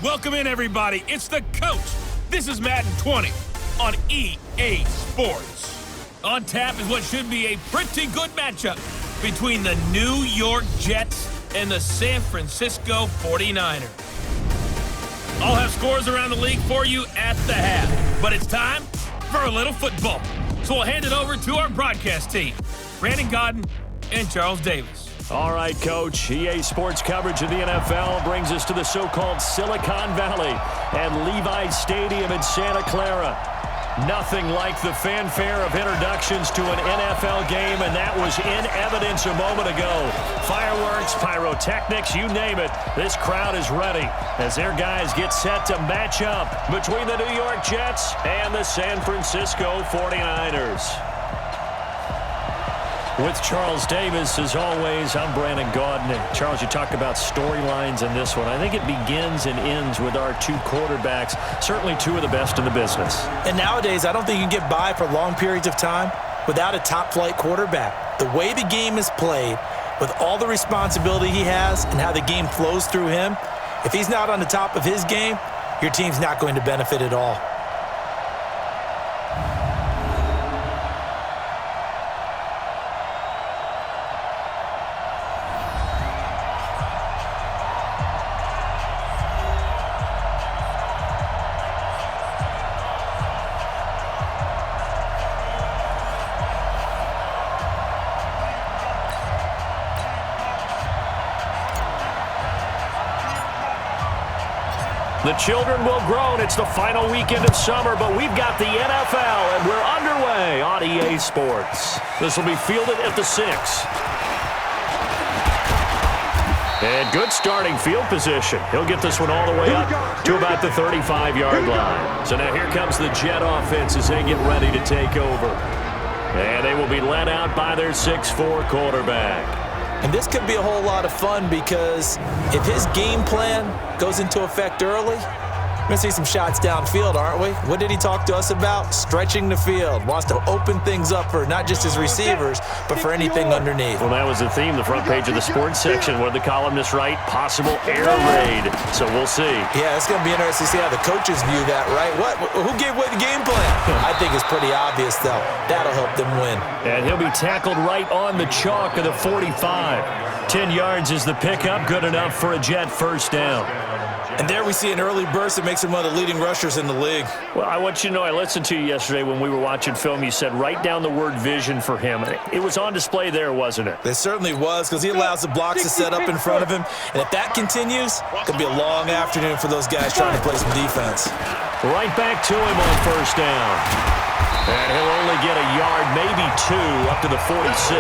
Welcome in, everybody. It's the coach. This is Madden 20 on EA Sports. On tap is what should be a pretty good matchup between the New York Jets and the San Francisco 49ers. I'll have scores around the league for you at the half, but it's time for a little football. So we'll hand it over to our broadcast team, Brandon Godden and Charles Davis. All right, Coach. EA Sports coverage of the NFL brings us to the so-called Silicon Valley and Levi Stadium in Santa Clara. Nothing like the fanfare of introductions to an NFL game, and that was in evidence a moment ago. Fireworks, pyrotechnics, you name it. This crowd is ready as their guys get set to match up between the New York Jets and the San Francisco 49ers. With Charles Davis, as always, I'm Brandon Godden. And Charles, you talk about storylines in this one. I think it begins and ends with our two quarterbacks, certainly two of the best in the business. And nowadays, I don't think you can get by for long periods of time without a top-flight quarterback. The way the game is played, with all the responsibility he has and how the game flows through him, if he's not on the top of his game, your team's not going to benefit at all. The children will groan. It's the final weekend of summer, but we've got the NFL, and we're underway on EA Sports. This will be fielded at the 6. And good starting field position. He'll get this one all the way up to about the 35-yard line. So now here comes the Jet offense as they get ready to take over. And they will be led out by their 6'4 quarterback. And this could be a whole lot of fun because if his game plan goes into effect early, we're going to see some shots downfield, aren't we? What did he talk to us about? Stretching the field. Wants to open things up for not just his receivers, but for anything underneath. Well, that was the theme, the front page of the sports section. What did the columnists write? Possible air raid. So we'll see. Yeah, it's going to be interesting to see how the coaches view that, right? Who gave away the game plan? I think it's pretty obvious, though. That'll help them win. And he'll be tackled right on the chalk of the 45. 10 yards is the pickup. Good enough for a Jet first down. And there we see an early burst that makes him one of the leading rushers in the league. Well, I want you to know, I listened to you yesterday when we were watching film. You said write down the word vision for him. It was on display there, wasn't it? It certainly was, because he allows the blocks to set up in front of him. And if that continues, it could be a long afternoon for those guys trying to play some defense. Right back to him on first down. And he'll only get a yard, maybe two, up to the 46.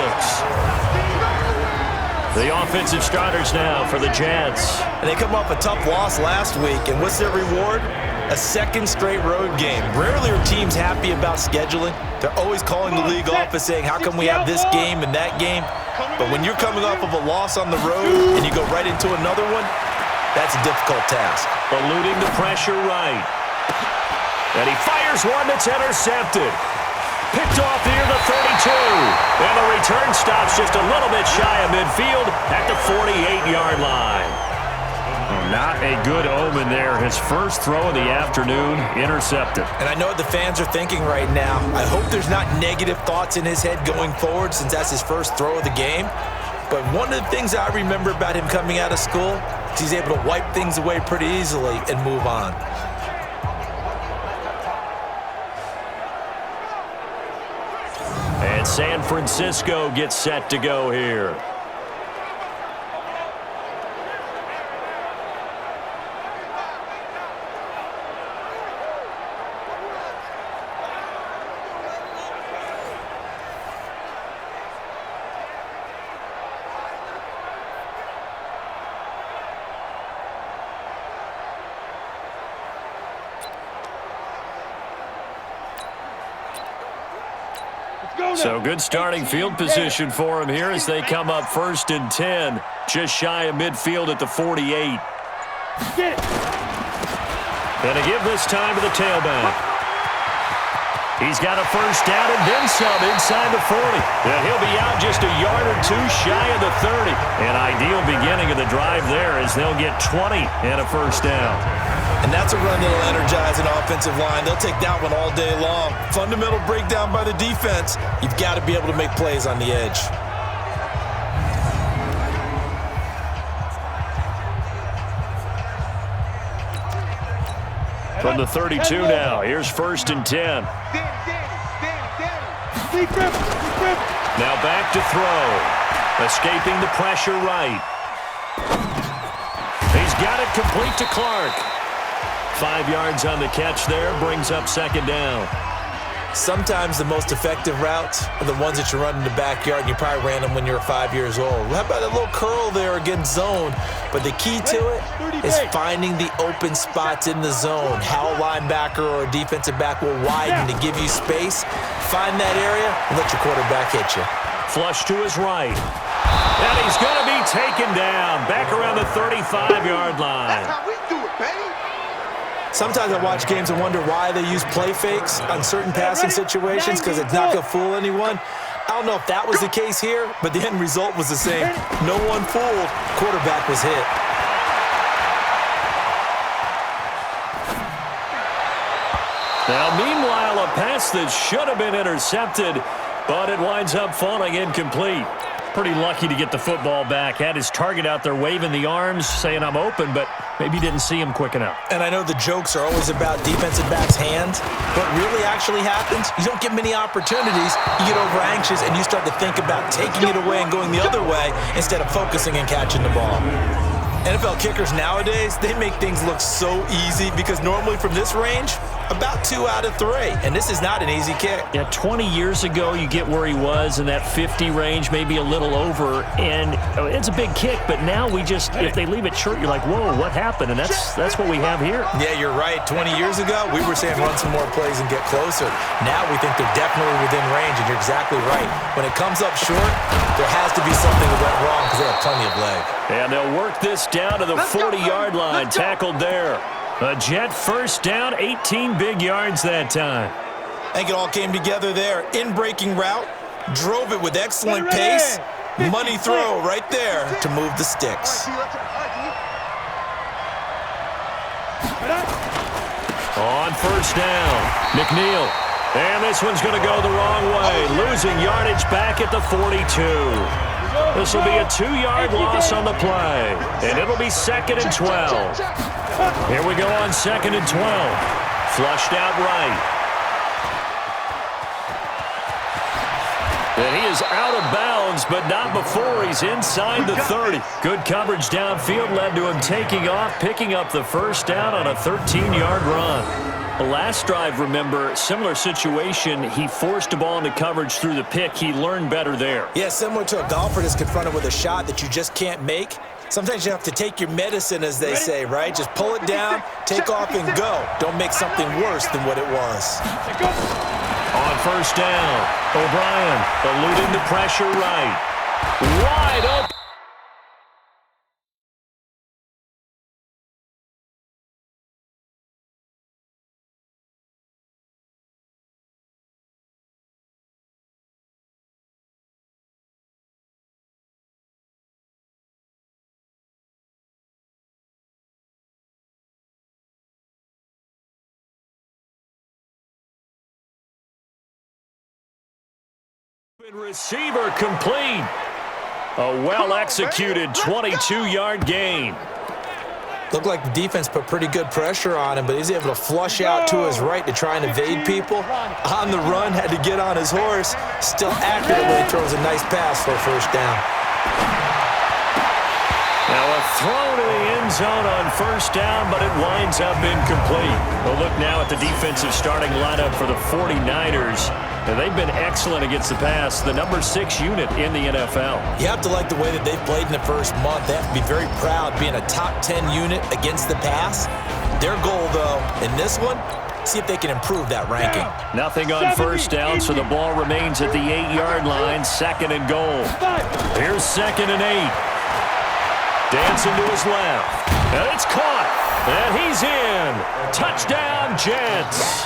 The offensive starters now for the Jets. And they come off a tough loss last week, and what's their reward? A second straight road game. Rarely are teams happy about scheduling. They're always calling the league office saying, how come we have this game and that game? But when you're coming off of a loss on the road and you go right into another one, that's a difficult task. Eluding the pressure right. And he fires one that's intercepted. Picked off near the 32. And the return stops just a little bit shy of midfield at the 48-yard line. Not a good omen there. His first throw of the afternoon intercepted. And I know what the fans are thinking right now. I hope there's not negative thoughts in his head going forward since that's his first throw of the game. But one of the things I remember about him coming out of school is he's able to wipe things away pretty easily and move on. And San Francisco gets set to go here. So good starting field position for him here as they come up 1st and 10, just shy of midfield at the 48. And a give this time to the tailback. He's got a first down and then some inside the 40. And he'll be out just a yard or two shy of the 30. An ideal beginning of the drive there as they'll get 20 and a first down. And that's a run that'll energize an offensive line. They'll take that one all day long. Fundamental breakdown by the defense. You've got to be able to make plays on the edge. From the 32 now, here's 1st and 10. Now back to throw. Escaping the pressure right. He's got it complete to Clark. 5 yards on the catch there, brings up 2nd down. Sometimes the most effective routes are the ones that you run in the backyard, and you probably ran them when you were 5 years old. How about a little curl there against zone? But the key to it is finding the open spots in the zone. How a linebacker or a defensive back will widen to give you space. Find that area and let your quarterback hit you. Flush to his right. And he's going to be taken down back around the 35-yard line. That's how we do it, baby. Sometimes I watch games and wonder why they use play fakes on certain passing situations because it's not going to fool anyone. I don't know if that was the case here, but the end result was the same. No one fooled. Quarterback was hit. Now, meanwhile, a pass that should have been intercepted, but it winds up falling incomplete. Pretty lucky to get the football back. Had his target out there waving the arms, saying I'm open, but maybe didn't see him quick enough. And I know the jokes are always about defensive backs' hands. What really actually happens, you don't get many opportunities. You get over anxious and you start to think about taking it away and going the other way instead of focusing and catching the ball. NFL kickers nowadays, they make things look so easy because normally from this range, about 2 out of 3. And this is not an easy kick. Yeah, 20 years ago, you get where he was in that 50 range, maybe a little over, and it's a big kick, but now we just, if they leave it short, you're like, whoa, what happened? And that's what we have here. Yeah, you're right. 20 years ago, we were saying run some more plays and get closer. Now we think they're definitely within range, and you're exactly right. When it comes up short, there has to be something that went wrong because they have plenty of leg. And they'll work this down to the 40-yard line, tackled there. A Jet first down, 18 big yards that time. I think it all came together there. In-breaking route, drove it with excellent pace. Money throw right there to move the sticks. On first down, McNeil. And this one's going to go the wrong way, losing yardage back at the 42. This will be a 2-yard loss on the play, and it'll be 2nd and 12. Here we go on 2nd and 12. Flushed out right. And he is out of bounds, but not before he's inside the 30. Good coverage downfield led to him taking off, picking up the first down on a 13-yard run. The last drive, remember, similar situation. He forced a ball into coverage through the pick. He learned better there. Yeah, similar to a golfer that's confronted with a shot that you just can't make. Sometimes you have to take your medicine, as they say, right? Just pull it down, take off, and go. Don't make something worse than what it was. On first down, OBrein eluding the pressure right. Wide open. Receiver complete. A well-executed 22-yard gain. Looked like the defense put pretty good pressure on him, but he's able to flush out to his right to try and evade people. On the run, had to get on his horse. Still accurate when he throws a nice pass for a first down. Now a throw to the end zone on first down, but it winds up incomplete. We'll look now at the defensive starting lineup for the 49ers. And they've been excellent against the pass, the number 6 unit in the NFL. You have to like the way that they've played in the first month. They have to be very proud being a top 10 unit against the pass. Their goal, though, in this one, see if they can improve that ranking. Nothing on first down, so the ball remains at the 8-yard line, 2nd and goal. Here's 2nd and 8. Dancing to his left. And it's caught. And he's in. Touchdown, Jets.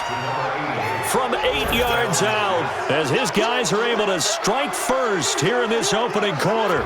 From 8 yards out, as his guys are able to strike first here in this opening quarter.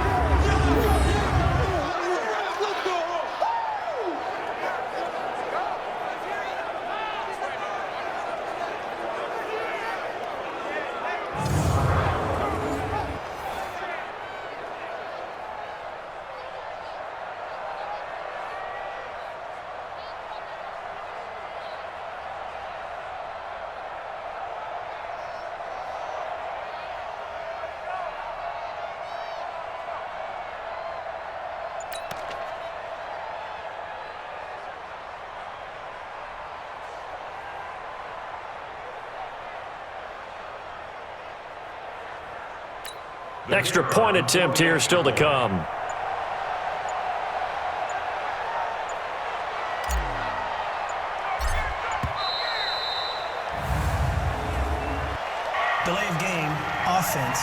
Extra point attempt here still to come. Delay of game, offense.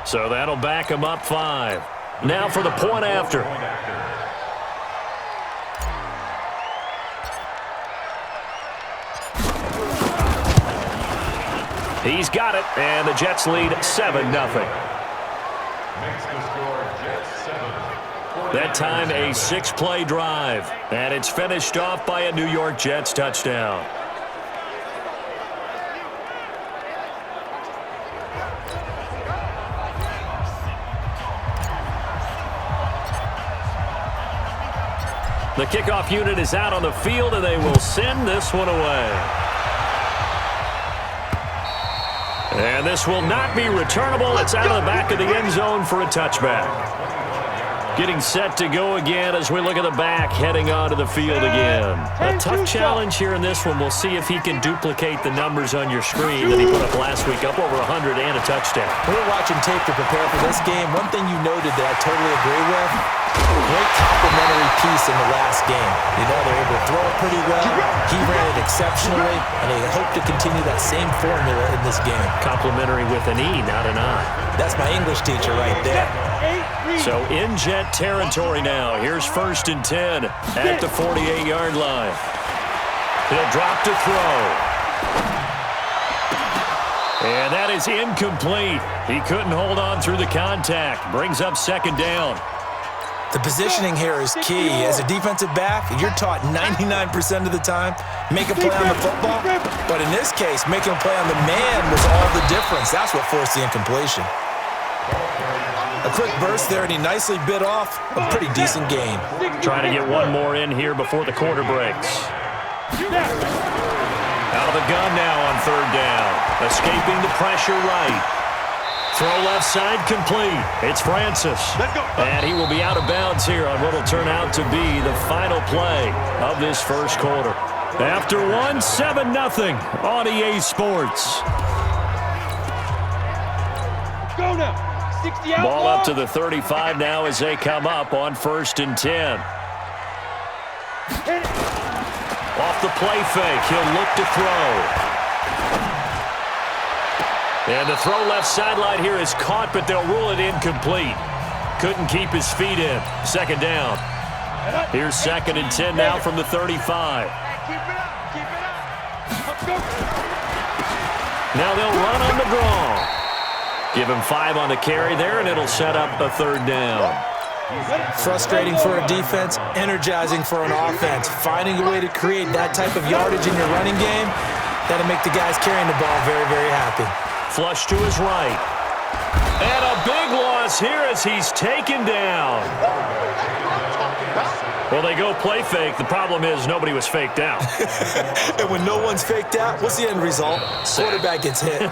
So that'll back him up 5. Now for the point after. He's got it, and the Jets lead 7-0. That time a 6-play drive, and it's finished off by a New York Jets touchdown. The kickoff unit is out on the field, and they will send this one away. And this will not be returnable. It's out of the back of the end zone for a touchback. Getting set to go again as we look at the back, heading onto the field again. A tough challenge here in this one. We'll see if he can duplicate the numbers on your screen that he put up last week, up over 100 and a touchdown. We're watching tape to prepare for this game. One thing you noted that I totally agree with, great complimentary piece in the last game. You know, they're able to throw it pretty well. He ran it exceptionally, and they hope to continue that same formula in this game. Complimentary with an E, not an I. That's my English teacher right there. So in Jet territory now. Here's 1st and 10 at the 48-yard line. He'll drop to throw. And that is incomplete. He couldn't hold on through the contact. Brings up 2nd down. The positioning here is key. As a defensive back, you're taught 99% of the time, make a play on the football. But in this case, making a play on the man was all the difference. That's what forced the incompletion. A quick burst there, and he nicely bit off a pretty decent gain. Trying to get one more in here before the quarter breaks. Out of the gun now on 3rd down. Escaping the pressure right. Throw left side complete. It's Francis. And he will be out of bounds here on what will turn out to be the final play of this first quarter. After 7-0 on EA Sports. Go now. 60 out. Ball up to the 35 now as they come up on 1st and 10. Off the play fake, he'll look to throw. And the throw left sideline here is caught, but they'll rule it incomplete. Couldn't keep his feet in. 2nd down. Here's 2nd and 10 now from the 35. Now they'll run on the draw. Give him 5 on the carry there, and it'll set up a 3rd down. Frustrating for a defense, energizing for an offense. Finding a way to create that type of yardage in your running game, that'll make the guys carrying the ball very, very happy. Flush to his right. And a big loss here as he's taken down. Well, they go play fake. The problem is nobody was faked out. And when no one's faked out, what's the end result? Quarterback gets hit.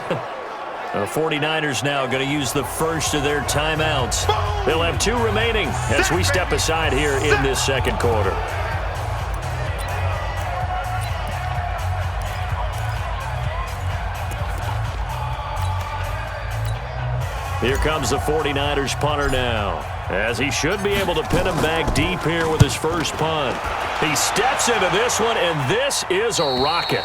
The 49ers now going to use the first of their timeouts. They'll have 2 remaining as we step aside here in this 2nd quarter. Here comes the 49ers punter now, as he should be able to pin him back deep here with his first punt. He steps into this one, and this is a rocket.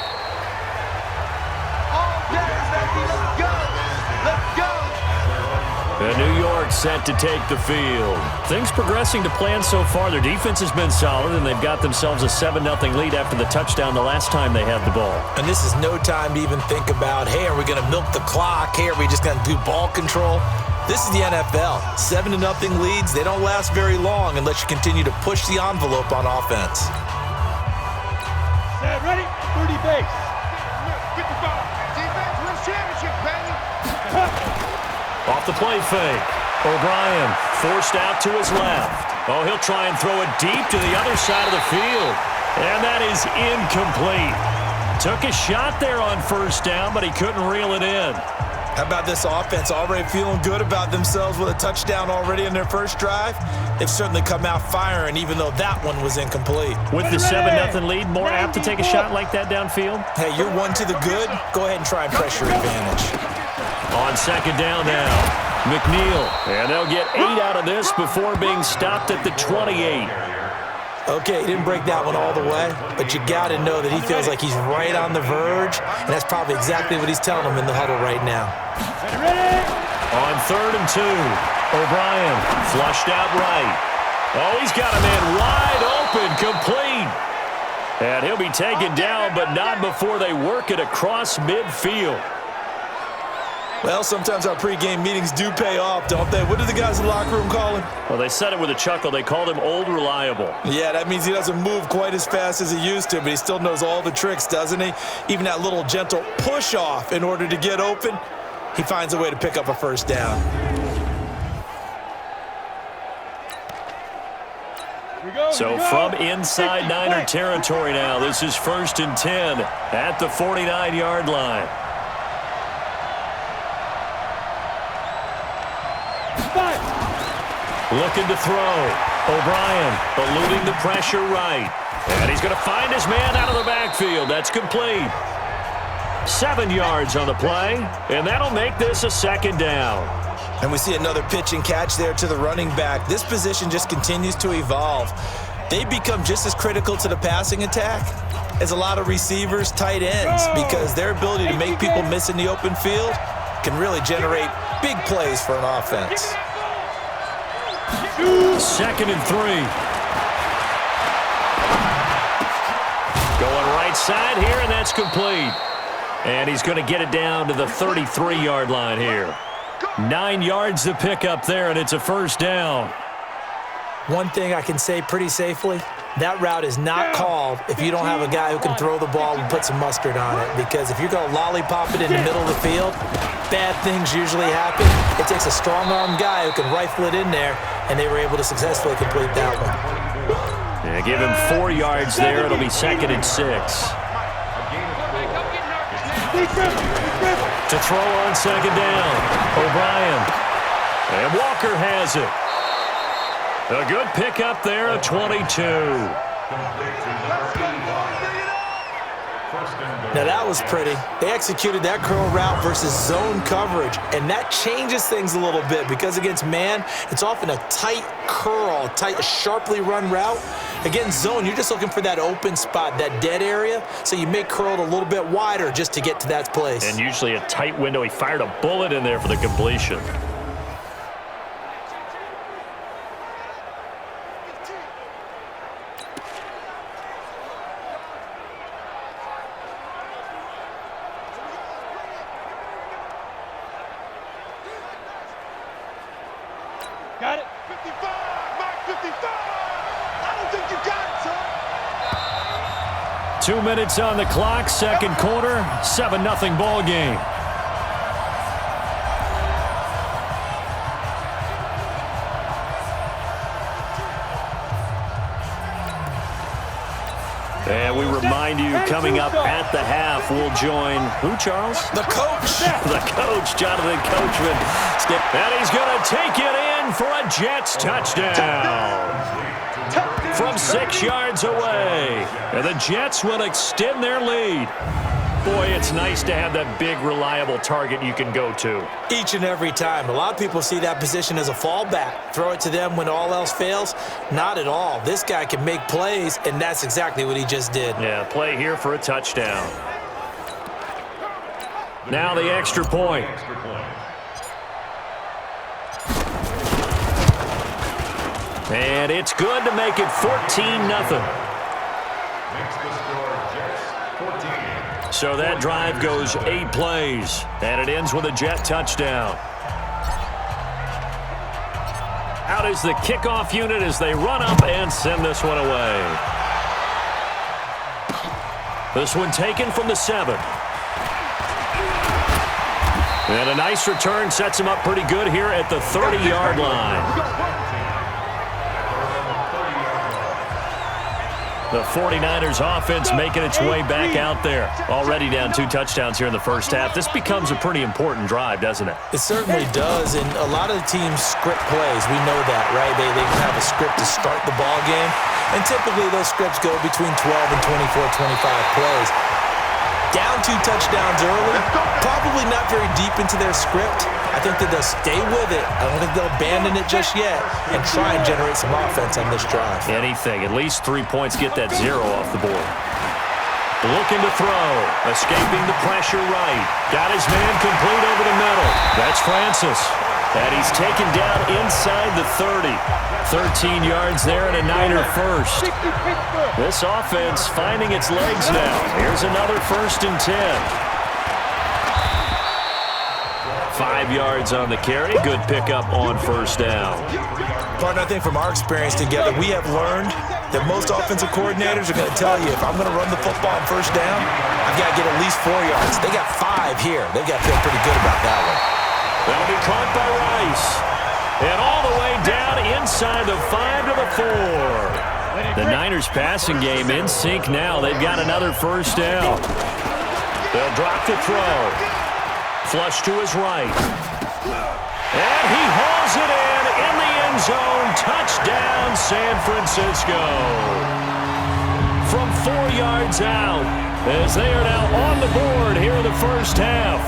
And New York set to take the field. Things progressing to plan so far. Their defense has been solid, and they've got themselves a 7-0 lead after the touchdown the last time they had the ball. And this is no time to even think about, hey, are we going to milk the clock? Hey, are we just going to do ball control? This is the NFL. 7-0 leads, they don't last very long unless you continue to push the envelope on offense. Set, ready? 30 base. 55. Defense wins championship, baby. Off the play fake. OBrein forced out to his left. Oh, he'll try and throw it deep to the other side of the field. And that is incomplete. Took a shot there on first down, but he couldn't reel it in. How about this offense already feeling good about themselves with a touchdown already in their first drive? They've certainly come out firing, even though that one was incomplete. With the 7-0 lead, more apt to take a shot like that downfield? Hey, you're one to the good. Go ahead and try and press your advantage. On second down now, McNeil. And they'll get 8 out of this before being stopped at the 28. Okay, he didn't break that one all the way, but you got to know that he feels like he's right on the verge, and that's probably exactly what he's telling him in the huddle right now. On 3rd and 2, OBrein flushed out right. Oh, he's got a man wide open, complete. And he'll be taken down, but not before they work it across midfield. Well, sometimes our pregame meetings do pay off, don't they? What do the guys in the locker room call him? Well, they said it with a chuckle. They called him Old Reliable. Yeah, that means he doesn't move quite as fast as he used to, but he still knows all the tricks, doesn't he? Even that little gentle push-off in order to get open, he finds a way to pick up a first down. So from inside Niner territory now, this is 1st and 10 at the 49-yard line. Looking to throw. OBrein eluding the pressure right. And he's going to find his man out of the backfield. That's complete. 7 yards on the play, and that'll make this a 2nd down. And we see another pitch and catch there to the running back. This position just continues to evolve. They become just as critical to the passing attack as a lot of receivers, tight ends, because their ability to make people miss in the open field can really generate big plays for an offense. 2nd and 3. Going right side here, and that's complete. And he's going to get it down to the 33-yard line here. 9 yards to pick up there, and it's a 1st down. One thing I can say pretty safely, that route is not called if you don't have a guy who can throw the ball and put some mustard on it. Because if you're going to lollipop it in the middle of the field, bad things usually happen. It takes a strong-armed guy who can rifle it in there, and they were able to successfully complete that one. Yeah, give him 4 yards there. It'll be 2nd and 6. To throw on 2nd down, OBrein. And Walker has it. A good pickup there at 22. Now that was pretty. They executed that curl route versus zone coverage, and that changes things a little bit because against man, it's often a tight curl, tight, sharply run route. Against zone, you're just looking for that open spot, that dead area, so you make curl a little bit wider just to get to that place. And usually a tight window. He fired a bullet in there for the completion. Got it. 55, Mark 55. I don't think you got it, son. 2 minutes on the clock, 2nd quarter, 7-0 ball game. And we remind you, coming up at the half, we'll join, who, Charles? The coach. The coach, Jonathan Coachman. And he's going to take it in for a Jets touchdown. From 6 yards away. And the Jets will extend their lead. Boy, it's nice to have that big, reliable target you can go to. Each and every time. A lot of people see that position as a fallback. Throw it to them when all else fails. Not at all. This guy can make plays, and that's exactly what he just did. Yeah, play here for a touchdown. Now the extra point. And it's good to make it 14-0. So that drive goes 8 plays, and it ends with a Jet touchdown. Out is the kickoff unit as they run up and send this one away. This one taken from the 7. And a nice return sets him up pretty good here at the 30-yard line. The 49ers offense making its way back out there. Already down 2 touchdowns here in the first half. This becomes a pretty important drive, doesn't it? It certainly does, and a lot of the teams script plays. We know that, right? They have a script to start the ball game, and typically those scripts go between 12 and 24, 25 plays. Down 2 touchdowns early, probably not very deep into their script. I think that they'll stay with it. I don't think they'll abandon it just yet and try and generate some offense on this drive. Anything. At least 3 points. Get that 0 off the board. Looking to throw. Escaping the pressure right. Got his man complete over the middle. That's Francis. And he's taken down inside the 30. 13 yards there and a Niner first. This offense finding its legs now. Here's another 1st and 10. 5 yards on the carry. Good pickup on 1st down. Partner, I think from our experience together, we have learned that most offensive coordinators are going to tell you, if I'm going to run the football on 1st down, I've got to get at least 4 yards. They got 5 here. They've got to feel pretty good about that one. That'll be caught by Rice. And all the way down inside the 5 to the 4. The Niners passing game in sync now. They've got another 1st down. They'll drop the throw. Flush to his right. And he hauls it in the end zone. Touchdown, San Francisco. From 4 yards out, as they are now on the board here in the first half.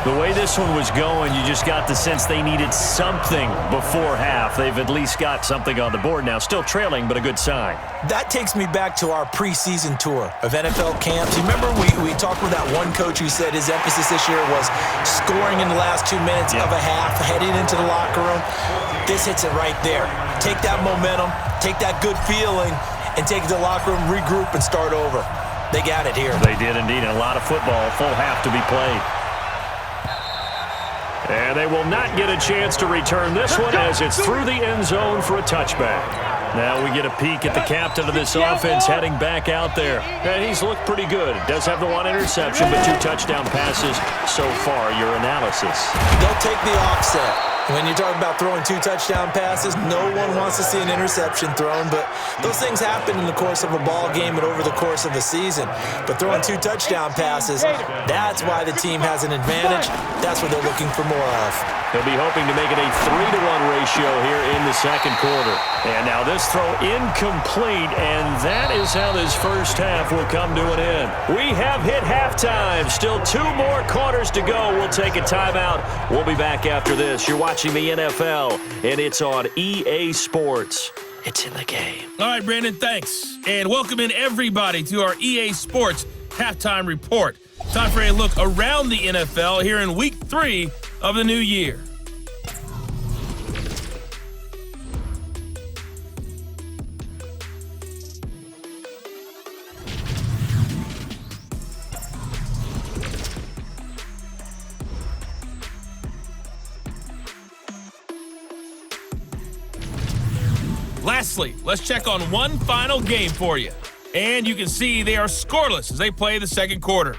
The way this one was going, you just got the sense they needed something before half. They've at least got something on the board now. Still trailing, but a good sign. That takes me back to our preseason tour of NFL camps. You remember we talked with that one coach who said his emphasis this year was scoring in the last 2 minutes of a half, heading into the locker room. This hits it right there. Take that momentum, take that good feeling, and take it to the locker room, regroup, and start over. They got it here. They did indeed, and a lot of football, full half to be played. And they will not get a chance to return this one as it's through the end zone for a touchback. Now we get a peek at the captain of this offense heading back out there. And he's looked pretty good. Does have the 1 interception, but 2 touchdown passes so far. Your analysis. They'll take the offset. When you talk about throwing 2 touchdown passes, no one wants to see an interception thrown, but those things happen in the course of a ball game and over the course of a season. But throwing 2 touchdown passes, that's why the team has an advantage. That's what they're looking for more of. They'll be hoping to make it a 3-to-1 ratio here in the second quarter. And now this throw incomplete, and that is how this first half will come to an end. We have hit halftime. Still 2 more quarters to go. We'll take a timeout. We'll be back after this. You're watching the NFL, and it's on EA Sports. It's in the game. All right, Brandon, thanks. And welcome in everybody to our EA Sports Halftime Report. Time for a look around the NFL here in Week 3 of the new year. Lastly, let's check on one final game for you. And you can see they are scoreless as they play the second quarter.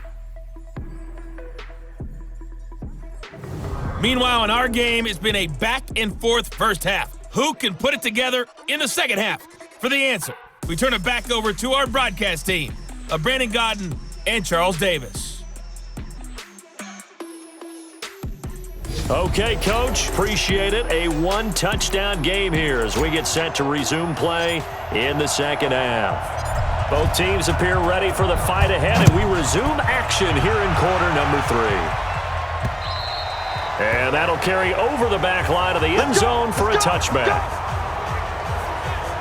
Meanwhile, in our game, it's been a back-and-forth first half. Who can put it together in the second half? For the answer, we turn it back over to our broadcast team of Brandon Godden and Charles Davis. Okay, Coach, appreciate it. A 1-touchdown game here as we get set to resume play in the second half. Both teams appear ready for the fight ahead, and we resume action here in quarter number 3. And that'll carry over the back line of the end zone for a touchback.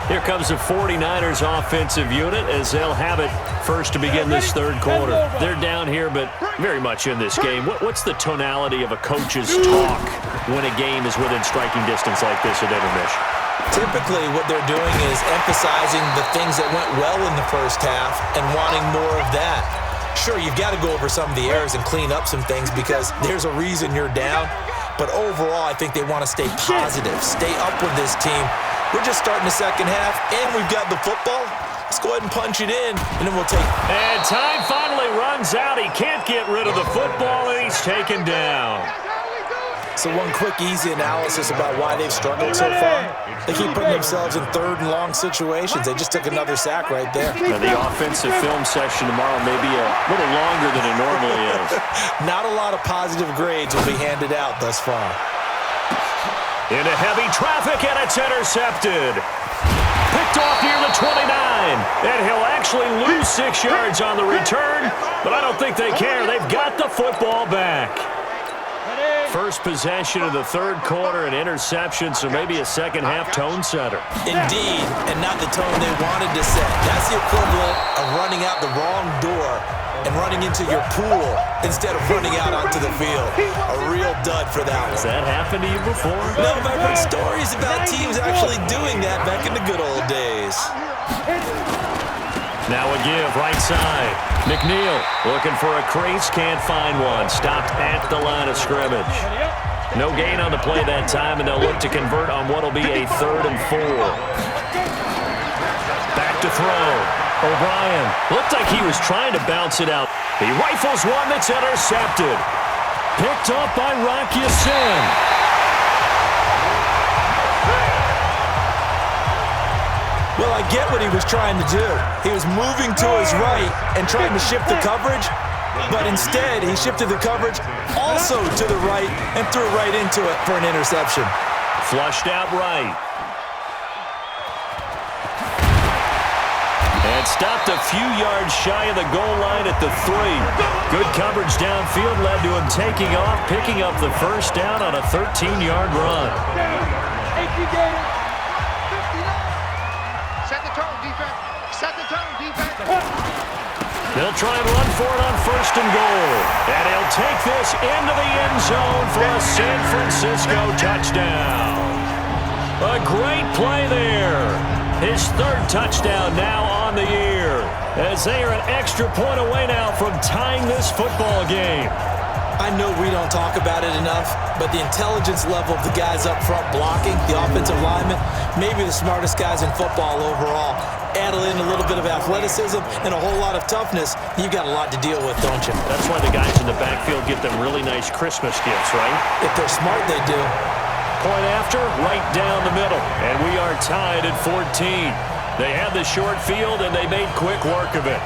Here comes the 49ers offensive unit as they'll have it first to begin this third quarter. They're down here, but very much in this game. What's the tonality of a coach's talk when a game is within striking distance like this at intermission? Typically, what they're doing is emphasizing the things that went well in the first half and wanting more of that. Sure, you've got to go over some of the errors and clean up some things because there's a reason you're down. But overall, I think they want to stay positive, stay up with this team. We're just starting the second half, and we've got the football. Let's go ahead and punch it in, and then we'll take it. And time finally runs out. He can't get rid of the football, and he's taken down. So one quick, easy analysis about why they've struggled so far. They keep putting themselves in third and long situations. They just took another sack right there. Now, the offensive film session tomorrow may be a little longer than it normally is. Not a lot of positive grades will be handed out thus far. Into heavy traffic, and it's intercepted. Picked off near the 29, and he'll actually lose 6 yards on the return, but I don't think they care. They've got the football back. First possession of the third quarter, an interception, so maybe a second-half tone setter. Indeed, and not the tone they wanted to set. That's the equivalent of running out the wrong door and running into your pool instead of running out onto the field. A real dud for that one. Has that happened to you before? No, but I've heard stories about teams actually doing that back in the good old days. Now a give, right side. McNeil looking for a crease, can't find one. Stopped at the line of scrimmage. No gain on the play that time, and they'll look to convert on what will be a 3rd and 4. Back to throw. OBrein looked like he was trying to bounce it out. He rifles one that's intercepted. Picked up by Rock Ya-Sin. Well, I get what he was trying to do. He was moving to his right and trying to shift the coverage, but instead he shifted the coverage also to the right and threw right into it for an interception. Flushed out right. And stopped a few yards shy of the goal line at the 3. Good coverage downfield led to him taking off, picking up the first down on a 13-yard run. They'll try and run for it on 1st and goal. And he'll take this into the end zone for a San Francisco touchdown. A great play there. His 3rd touchdown now on the year, as they are an extra point away now from tying this football game. I know we don't talk about it enough, but the intelligence level of the guys up front blocking, the offensive linemen, maybe the smartest guys in football overall. Add in a little bit of athleticism and a whole lot of toughness, you've got a lot to deal with, don't you? That's why the guys in the backfield get them really nice Christmas gifts, right? If they're smart, they do. Point after, right down the middle. And we are tied at 14. They had the short field, and they made quick work of it.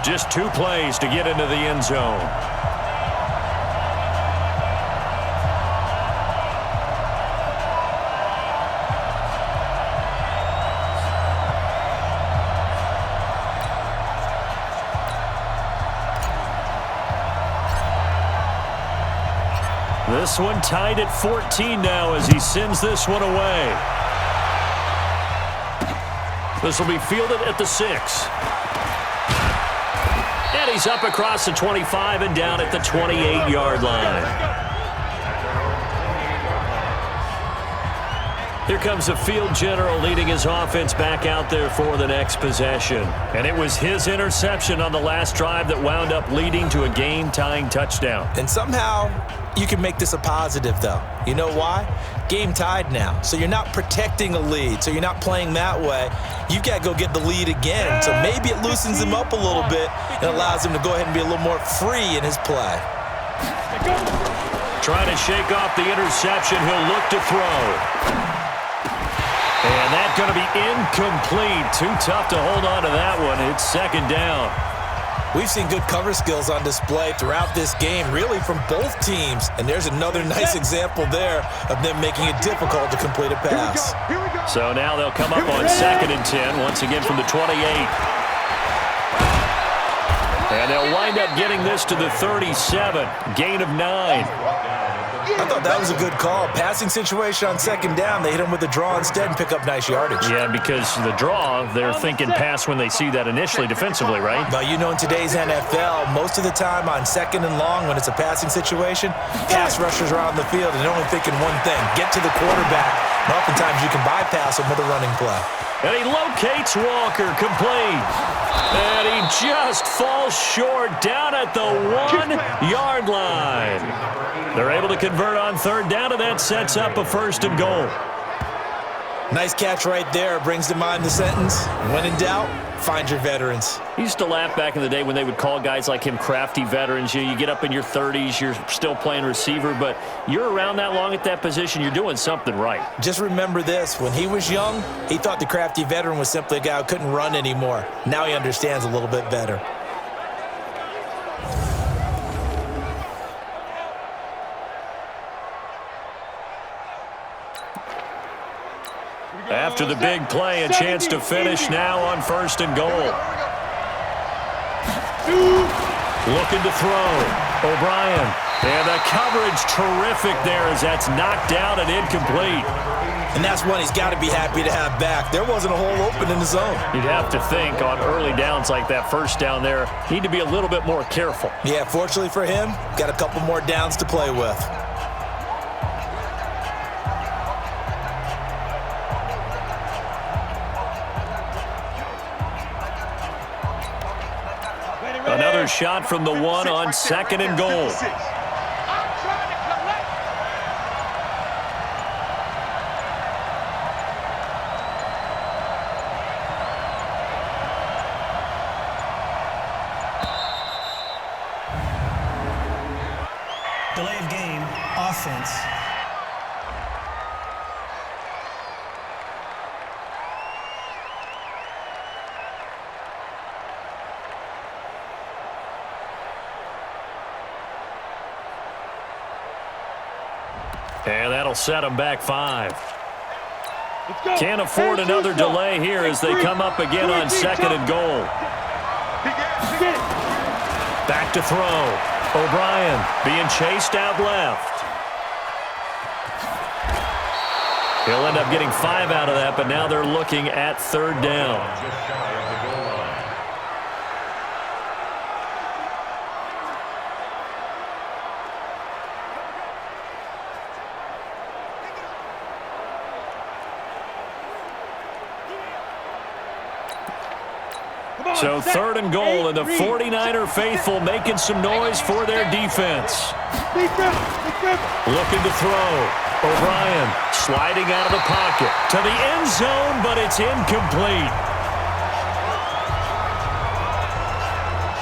Just 2 plays to get into the end zone. This one tied at 14 now as he sends this one away. This will be fielded at the 6. And he's up across the 25 and down at the 28-yard line. Here comes the field general leading his offense back out there for the next possession. And it was his interception on the last drive that wound up leading to a game-tying touchdown. And somehow you can make this a positive, though. You know why? Game tied now. So you're not protecting a lead. So you're not playing that way. You've got to go get the lead again. So maybe it loosens him up a little bit and allows him to go ahead and be a little more free in his play. Trying to shake off the interception. He'll look to throw. And that's going to be incomplete. Too tough to hold on to that one. It's 2nd down. We've seen good cover skills on display throughout this game, really from both teams. And there's another nice example there of them making it difficult to complete a pass. So now they'll come up on 2nd and 10, once again from the 28. And they'll wind up getting this to the 37. Gain of 9. I thought that was a good call. Passing situation on second down, they hit him with a draw instead and pick up nice yardage. Yeah, because the draw, they're thinking pass when they see that initially defensively, right? But you know, in today's NFL, most of the time on second and long, when it's a passing situation, pass rushers are on the field and they're only thinking one thing: get to the quarterback. And oftentimes you can bypass him with a running play. And he locates Walker, complete. And he just falls short down at the 1-yard line. They're able to convert on third down, and that sets up a 1st and goal. Nice catch right there. Brings to mind the sentence: when in doubt, find your veterans. I used to laugh back in the day when they would call guys like him crafty veterans. You get up in your 30s, you're still playing receiver, but you're around that long at that position, you're doing something right. Just remember this: when he was young, he thought the crafty veteran was simply a guy who couldn't run anymore. Now he understands a little bit better. After the big play, a chance to finish now on 1st and goal. Looking to throw. OBrein. And the coverage terrific there as that's knocked down and incomplete. And that's one he's got to be happy to have back. There wasn't a hole open in the zone. You'd have to think on early downs like that, first down there, need to be a little bit more careful. Yeah, fortunately for him, got a couple more downs to play with. Another shot from the 1 on 2nd and goal. Delay of game, offense. And that'll set them back 5. Can't afford another delay here as they come up again on 2nd and goal. Back to throw. OBrein being chased out left. He'll end up getting 5 out of that, but now they're looking at 3rd down. So 3rd and goal, and the 49er faithful making some noise for their defense. Looking to throw. OBrein sliding out of the pocket to the end zone, but it's incomplete.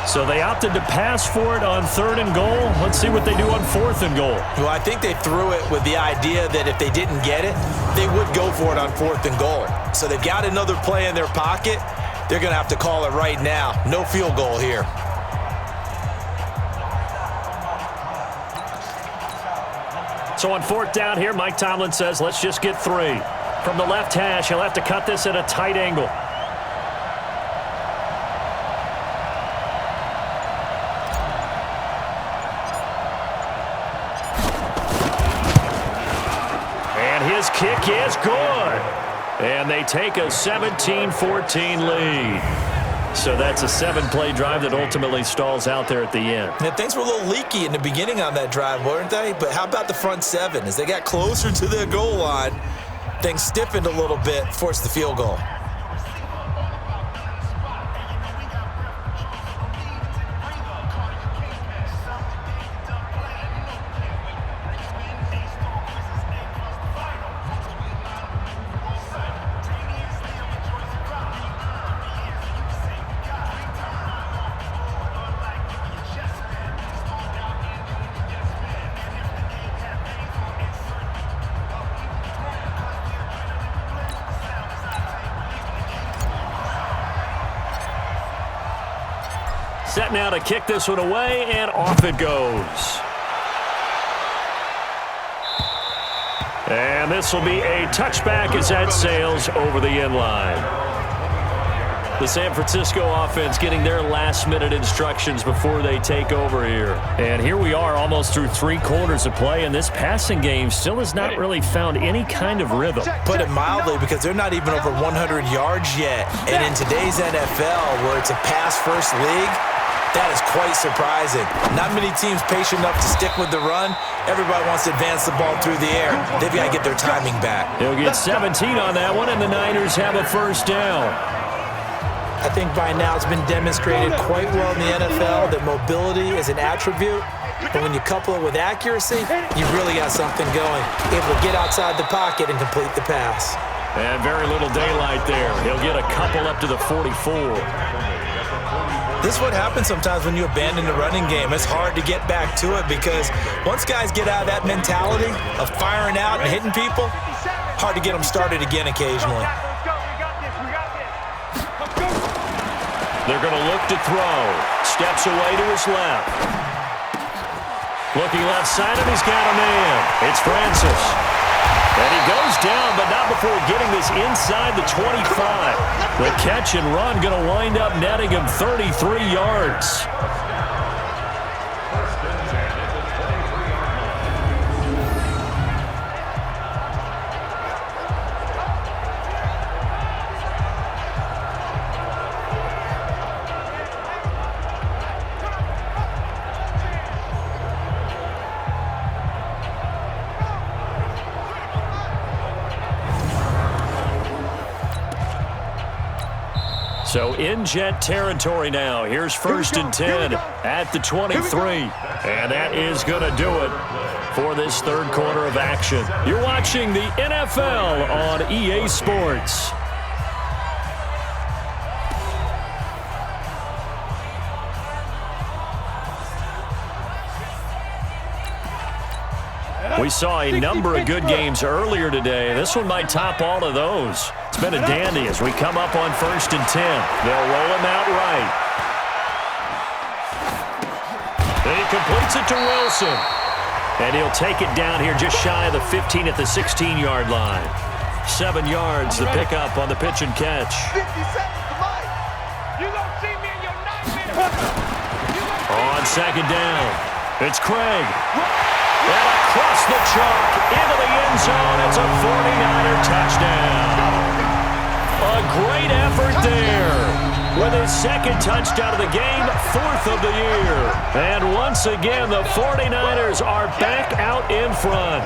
So they opted to pass for it on 3rd and goal. Let's see what they do on 4th and goal. Well, I think they threw it with the idea that if they didn't get it, they would go for it on 4th and goal. So they've got another play in their pocket. They're going to have to call it right now. No field goal here. So on 4th down here, Mike Tomlin says, let's just get 3. From the left hash, he'll have to cut this at a tight angle. And his kick is good. And they take a 17-14 lead. So that's a 7-play drive that ultimately stalls out there at the end. Yeah, things were a little leaky in the beginning on that drive, weren't they? But how about the front 7? As they got closer to the goal line, things stiffened a little bit, forced the field goal. Set now to kick this one away, and off it goes. And this will be a touchback as that sails over the end line. The San Francisco offense getting their last-minute instructions before they take over here. And here we are almost through 3 quarters of play, and this passing game still has not really found any kind of rhythm. Put it mildly, because they're not even over 100 yards yet. And in today's NFL, where it's a pass-first league, that is quite surprising. Not many teams patient enough to stick with the run. Everybody wants to advance the ball through the air. They've got to get their timing back. He'll get 17 on that one, and the Niners have a first down. I think by now it's been demonstrated quite well in the NFL that mobility is an attribute, but when you couple it with accuracy, you've really got something going. Able to get outside the pocket and complete the pass. And very little daylight there. He'll get a couple up to the 44. This is what happens sometimes when you abandon the running game. It's hard to get back to it because once guys get out of that mentality of firing out and hitting people, hard to get them started again occasionally. They're going to look to throw. Steps away to his left. Looking left side, and he's got a man. It's Francis. And he goes down, but not before getting this inside the 25. The catch and run going to wind up netting him 33 yards. So in Jet territory now. Here's 1st and 10 at the 23. And that is going to do it for this third quarter of action. You're watching the NFL on EA Sports. We saw a number of good games earlier today. This one might top all of those. It's been a dandy as we come up on 1st and 10. They'll roll him out right. He completes it to Wilson. And he'll take it down here just shy of the 15 at the 16-yard line. 7 yards, the pickup on the pitch and catch. 50 seconds to life. You don't see me in your nightmare. On 2nd down, it's Craig. And across the chalk into the end zone. It's a 49er touchdown. A great effort there. With his 2nd touchdown of the game, 4th of the year. And once again, the 49ers are back out in front.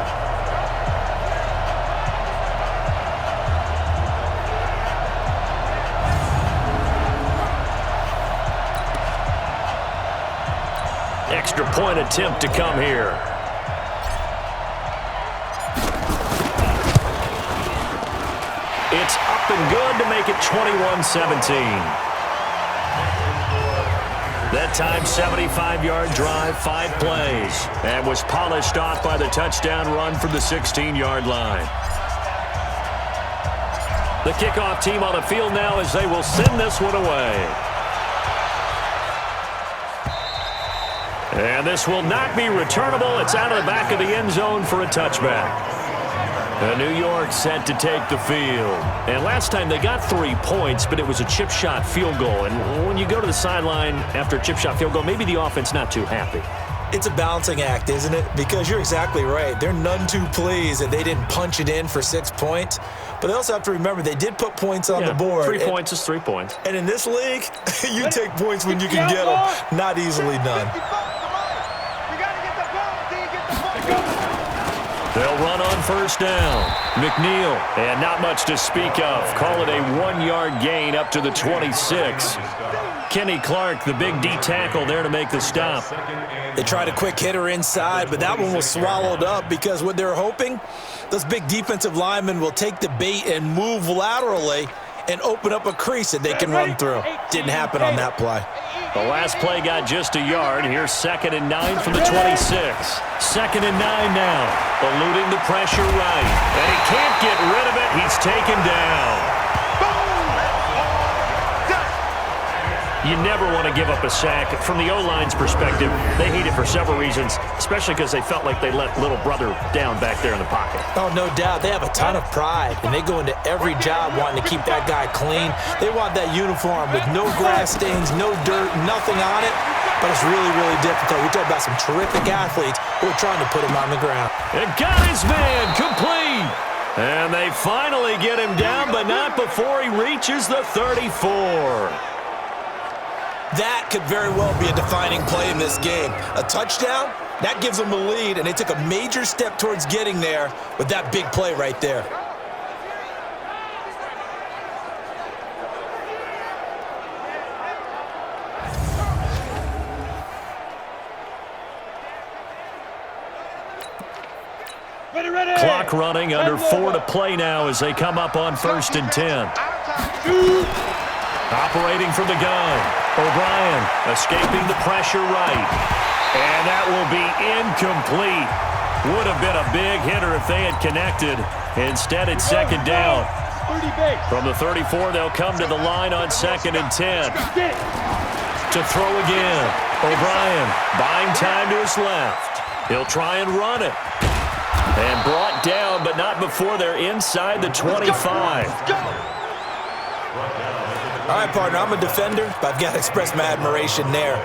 Extra point attempt to come here. It's up and good to make it 21-17. That time, 75-yard drive, 5 plays, and was polished off by the touchdown run from the 16-yard line. The kickoff team on the field now as they will send this one away. And this will not be returnable. It's out of the back of the end zone for a touchback. New York set to take the field. And last time they got 3 points, but it was a chip shot field goal. And when you go to the sideline after a chip shot field goal, maybe the offense not too happy. It's a balancing act, isn't it? Because you're exactly right. They're none too pleased that they didn't punch it in for 6 points. But they also have to remember they did put points on the board. 3 points is 3 points. And in this league, you take points when you can get them. Not easily done. They'll run on 1st down. McNeil, and not much to speak of. Call it a 1-yard gain up to the 26. Kenny Clark, the big D tackle there to make the stop. They tried a quick hitter inside, but that one was swallowed up because what they're hoping, those big defensive linemen will take the bait and move laterally and open up a crease that they can run through. Didn't happen on that play. The last play got just a yard. Here's 2nd and 9 from the 26. 2nd and 9 now. Eluding the pressure right. And he can't get rid of it. He's taken down. You never want to give up a sack. From the O-line's perspective, they hate it for several reasons, especially because they felt like they let little brother down back there in the pocket. Oh, no doubt. They have a ton of pride, and they go into every job wanting to keep that guy clean. They want that uniform with no grass stains, no dirt, nothing on it. But it's really, really difficult. We're talking about some terrific athletes who are trying to put him on the ground. And got his man complete. And they finally get him down, but not before he reaches the 34. That could very well be a defining play in this game. A touchdown, that gives them the lead, and they took a major step towards getting there with that big play right there. Ready. Clock running, under 4 to play now as they come up on 1st and 10. Operating from the gun. OBrein escaping the pressure right. And that will be incomplete. Would have been a big hitter if they had connected. Instead, it's 2nd down. From the 34, they'll come to the line on 2nd and 10. To throw again. OBrein buying time to his left. He'll try and run it. And brought down, but not before they're inside the 25. All right, partner, I'm a defender, but I've got to express my admiration there.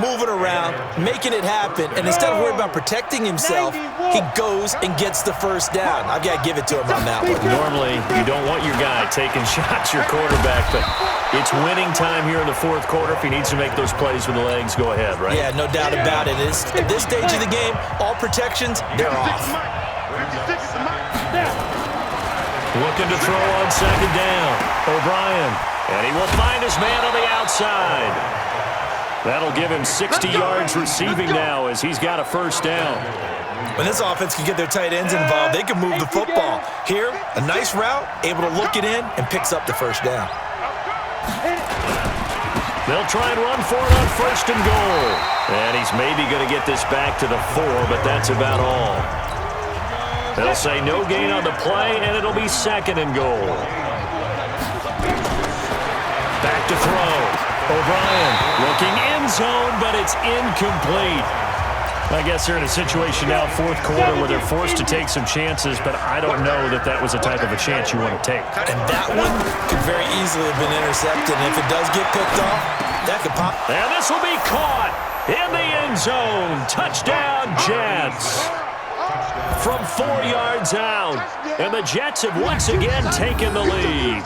Moving around, making it happen, and instead of worrying about protecting himself, he goes and gets the 1st down. I've got to give it to him on that one. Normally, you don't want your guy taking shots, your quarterback, but it's winning time here in the 4th quarter. If he needs to make those plays with the legs, go ahead, right? Yeah, no doubt about it. At this stage of the game, all protections, they're off. Looking to throw on 2nd down. OBrein, and he will find his man on the outside. That'll give him 60 yards receiving now as he's got a 1st down. When this offense can get their tight ends involved, they can move the football. Here, a nice route, able to look it in, and picks up the 1st down. They'll try and run for it on 1st and goal. And he's maybe going to get this back to the 4, but that's about all. They'll say no gain on the play, and it'll be 2nd and goal. Back to throw. OBrein looking end zone, but it's incomplete. I guess they're in a situation now, 4th quarter, where they're forced to take some chances, but I don't know that that was the type of a chance you want to take. And that one could very easily have been intercepted, and if it does get picked off, that could pop. And this will be caught in the end zone. Touchdown, Jets. From 4 yards out, and the Jets have once again taken the lead.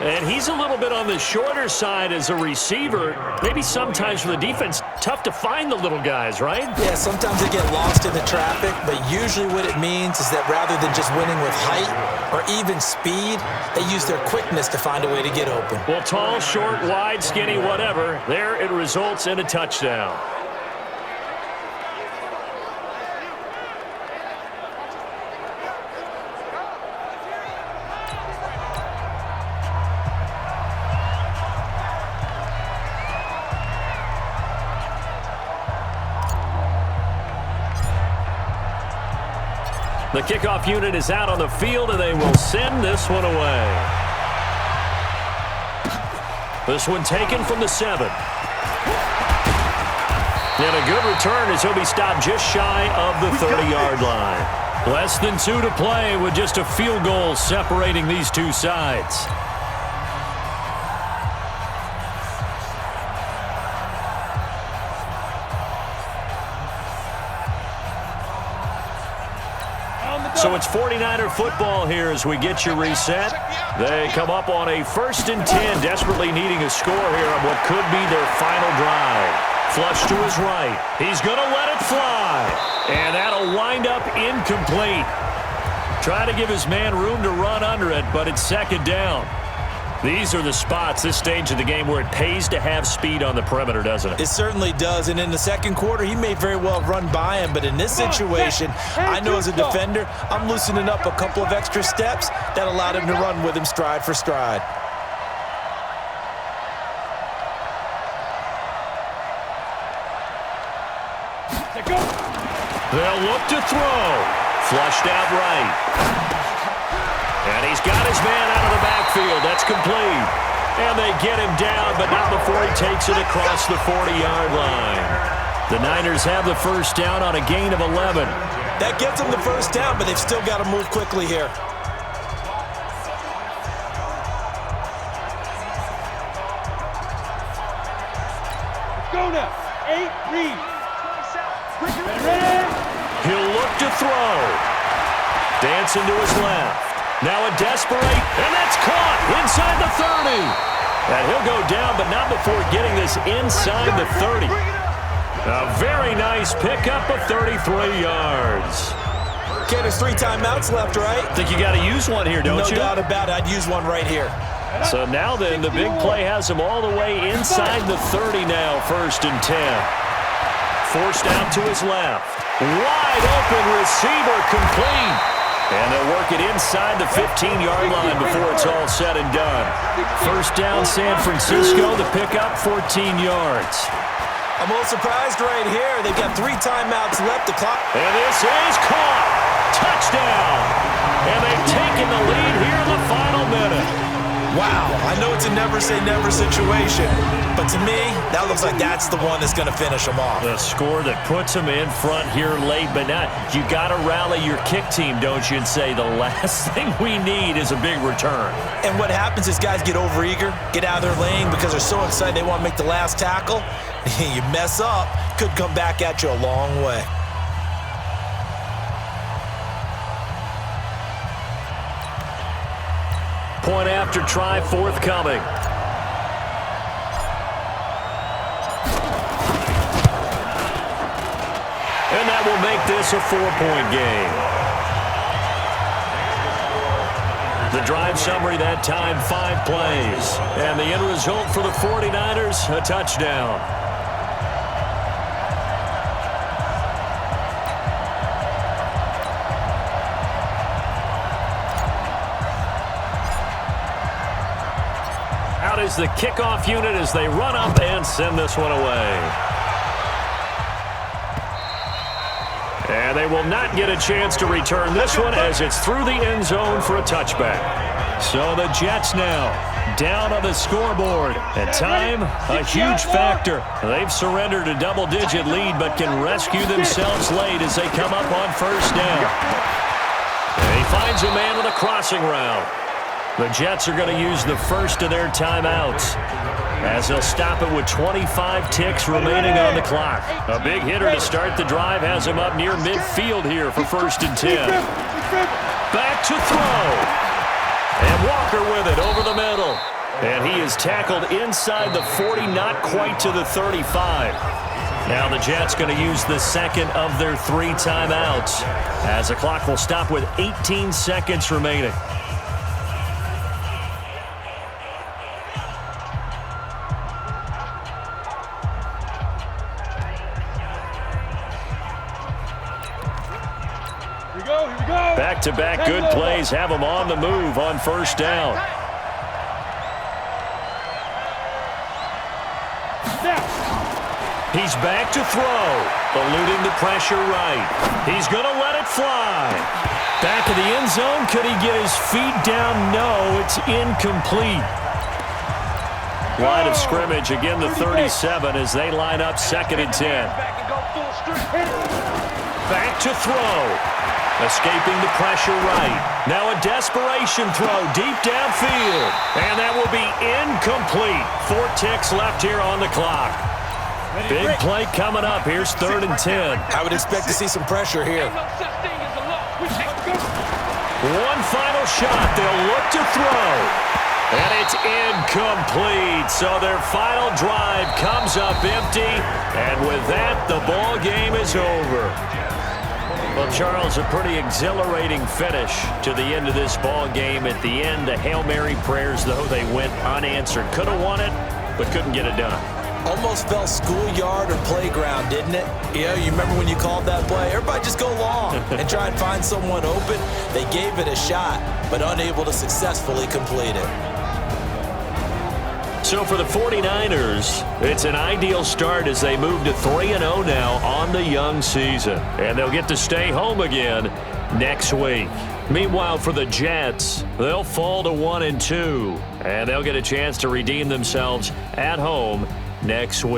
And he's a little bit on the shorter side as a receiver. Maybe sometimes for the defense, tough to find the little guys, right? Yeah, sometimes they get lost in the traffic, but usually what it means is that rather than just winning with height or even speed, they use their quickness to find a way to get open. Well, tall, short, wide, skinny, whatever, there it results in a touchdown. The kickoff unit is out on the field, and they will send this one away. This one taken from the 7. And a good return as he'll be stopped just shy of the 30-yard line. Less than 2 to play with just a field goal separating these two sides. So it's 49er football here as we get you reset. They come up on a 1st and 10, desperately needing a score here on what could be their final drive. Flush to his right. He's going to let it fly. And that'll wind up incomplete. Trying to give his man room to run under it, but it's 2nd down. These are the spots, this stage of the game, where it pays to have speed on the perimeter, doesn't it? It certainly does, and in the 2nd quarter, he may very well run by him, but in this situation, I know as a defender, I'm loosening up a couple of extra steps that allowed him to run with him stride for stride. They'll look to throw. Flushed out right. And he's got his man out of the backfield. That's complete. And they get him down, but not before he takes it across the 40-yard line. The Niners have the first down on a gain of 11. That gets them the first down, but they've still got to move quickly here. Go now. 8, read. Ready. He'll look to throw. Dancing to his left. Now a desperate, and that's caught inside the 30. And he'll go down, but not before getting this inside the 30. A very nice pickup of 33 yards. Okay, there's 3 timeouts left, right? I think you got to use one here, don't you? No doubt about it. I'd use one right here. So now then, the big play has him all the way inside the 30 now, 1st and 10. Forced out to his left. Wide open receiver complete. And they'll work it inside the 15-yard line before it's all said and done. First down, San Francisco. The pickup, 14 yards. I'm a little surprised right here. They've got 3 timeouts left. The clock. And this is caught. Touchdown. And they've taken the lead here in the final minute. Wow, I know it's a never-say-never situation, but to me, that looks like that's the one that's going to finish them off. The score that puts them in front here late, but not. You got to rally your kick team, don't you, and say the last thing we need is a big return. And what happens is guys get overeager, get out of their lane because they're so excited they want to make the last tackle. You mess up, could come back at you a long way. Point after try forthcoming. And that will make this a 4-point game. The drive summary that time, 5 plays. And the end result for the 49ers, a touchdown. Is the kickoff unit as they run up and send this one away. And they will not get a chance to return this one as it's through the end zone for a touchback. So the Jets now down on the scoreboard. And time, a huge factor. They've surrendered a double-digit lead but can rescue themselves late as they come up on first down. And he finds a man with a crossing route. The Jets are going to use the first of their timeouts as they'll stop it with 25 ticks remaining on the clock. A big hitter to start the drive has him up near midfield here for 1st and 10. Back to throw. And Walker with it over the middle. And he is tackled inside the 40, not quite to the 35. Now the Jets going to use the second of their 3 timeouts as the clock will stop with 18 seconds remaining. Back-to-back good plays have him on the move on first down. He's back to throw, eluding the pressure right. He's going to let it fly. Back of the end zone, could he get his feet down? No, it's incomplete. Line of scrimmage, again the 37 as they line up 2nd and 10. Back to throw. Escaping the pressure right. Now a desperation throw deep downfield. And that will be incomplete. 4 ticks left here on the clock. Big play coming up. Here's 3rd and 10. I would expect to see some pressure here. One final shot. They'll look to throw. And it's incomplete. So their final drive comes up empty. And with that, the ball game is over. Well, Charles, a pretty exhilarating finish to the end of this ball game. At the end, the Hail Mary prayers, though, they went unanswered. Could have won it, but couldn't get it done. Almost felt schoolyard or playground, didn't it? You know, you remember when you called that play? Everybody just go long and try and find someone open. They gave it a shot, but unable to successfully complete it. So for the 49ers, it's an ideal start as they move to 3-0 now on the young season. And they'll get to stay home again next week. Meanwhile, for the Jets, they'll fall to 1-2. And they'll get a chance to redeem themselves at home next week.